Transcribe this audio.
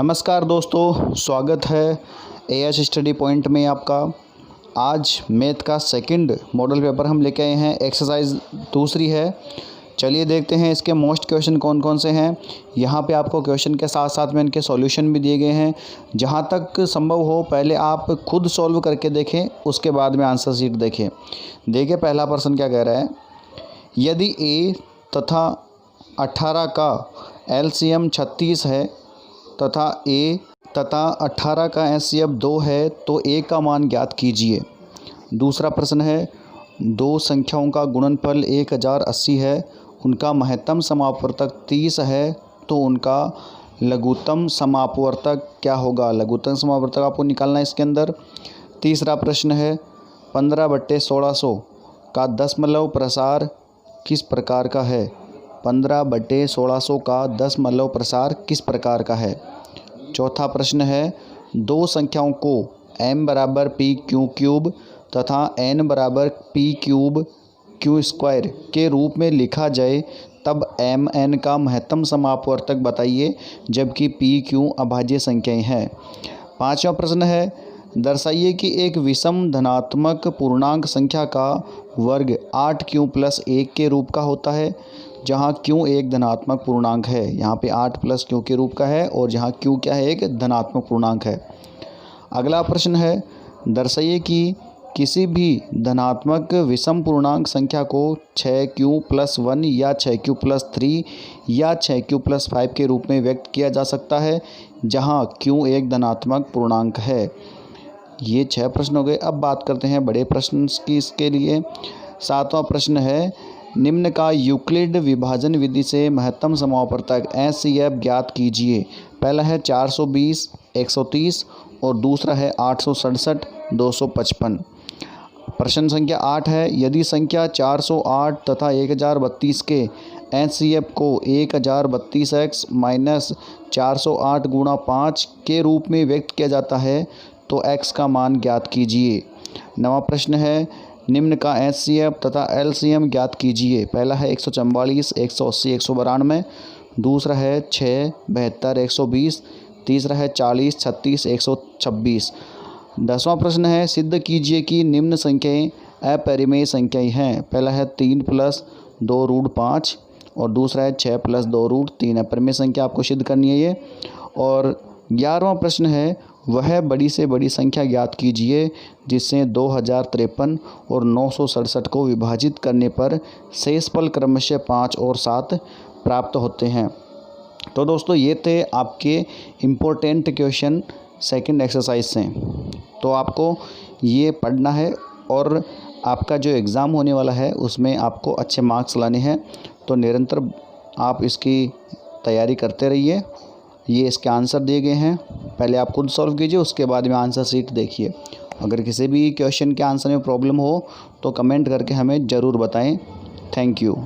नमस्कार दोस्तों, स्वागत है एएच स्टडी पॉइंट में आपका। आज मैथ का सेकंड मॉडल पेपर हम लेके आए हैं। एक्सरसाइज दूसरी है। चलिए देखते हैं इसके मोस्ट क्वेश्चन कौन कौन से हैं। यहाँ पे आपको क्वेश्चन के साथ साथ में इनके सॉल्यूशन भी दिए गए हैं। जहाँ तक संभव हो पहले आप खुद सॉल्व करके देखें, उसके बाद में आंसर शीट देखें। देखिए पहला प्रश्न क्या कह रहा है। यदि ए तथा 18 का एलसीएम 36 है तथा ए तथा 18 का एचसीएफ 2 है तो ए का मान ज्ञात कीजिए। दूसरा प्रश्न है, दो संख्याओं का गुणनफल 1080 है, उनका महत्तम समापवर्तक 30 है तो उनका लघुत्तम समापवर्तक क्या होगा। लघुत्तम समापवर्तक आपको निकालना है इसके अंदर। तीसरा प्रश्न है, 15/1600 का दशमलव प्रसार किस प्रकार का है। 15/1600 का दशमलव प्रसार किस प्रकार का है। चौथा प्रश्न है, दो संख्याओं को m बराबर पी क्यू क्यूब तथा n बराबर पी क्यूब क्यू स्क्वायर के रूप में लिखा जाए तब m n का महत्तम समापवर्तक बताइए, जबकि p q अभाज्य संख्याएं हैं। पांचवा प्रश्न है, दर्शाइए कि एक विषम धनात्मक पूर्णांक संख्या का वर्ग 8q + 1 के रूप का होता है, जहाँ q एक धनात्मक पूर्णांक है। यहाँ पे 8 + q के रूप का है और जहाँ q क्या है, एक धनात्मक पूर्णांक है। अगला प्रश्न है, दर्शाइए कि किसी भी धनात्मक विषम पूर्णांक संख्या को 6q + 1 या 6q + 3 या 6q + 5 के रूप में व्यक्त किया जा सकता है, जहाँ q एक धनात्मक पूर्णांक है। ये 6 प्रश्न हो गए। अब बात करते हैं बड़े प्रश्न की। इसके लिए 7वां प्रश्न है, निम्न का यूक्लिड विभाजन विधि से महत्तम समापवर्तक एचसीएफ ज्ञात कीजिए। पहला है 420 130 और दूसरा है 867 255। प्रश्न संख्या 8 है, यदि संख्या 408 तथा 1032 के एचसीएफ को 1032x - 408 × 5 के रूप में व्यक्त किया जाता है तो x का मान ज्ञात कीजिए। 9वां प्रश्न है, निम्न का एचसीएफ तथा एलसीएम ज्ञात कीजिए। पहला है 144 180 192, दूसरा है 6 72 120, तीसरा है 40 36 126। 10वां प्रश्न है, सिद्ध कीजिए कि निम्न संख्याएं अपरिमेय संख्याएं हैं। पहला है 3 + 2√5 और दूसरा है 6 + 2√3। अपरिमेय संख्या आपको सिद्ध करनी है ये। और 11वां प्रश्न है, वह बड़ी से बड़ी संख्या ज्ञात कीजिए जिससे 2053 और 967 को विभाजित करने पर शेषफल क्रमशः 5 और 7 प्राप्त होते हैं। तो दोस्तों ये थे आपके इम्पोर्टेंट क्वेश्चन सेकंड एक्सरसाइज से। तो आपको ये पढ़ना है और आपका जो एग्ज़ाम होने वाला है उसमें आपको अच्छे मार्क्स लाने हैं। तो निरंतर आप इसकी तैयारी करते रहिए। ये इसके आंसर दिए गए हैं, पहले आप खुद सॉल्व कीजिए, उसके बाद में आंसर शीट देखिए। अगर किसी भी क्वेश्चन के आंसर में प्रॉब्लम हो तो कमेंट करके हमें ज़रूर बताएं। Thank you.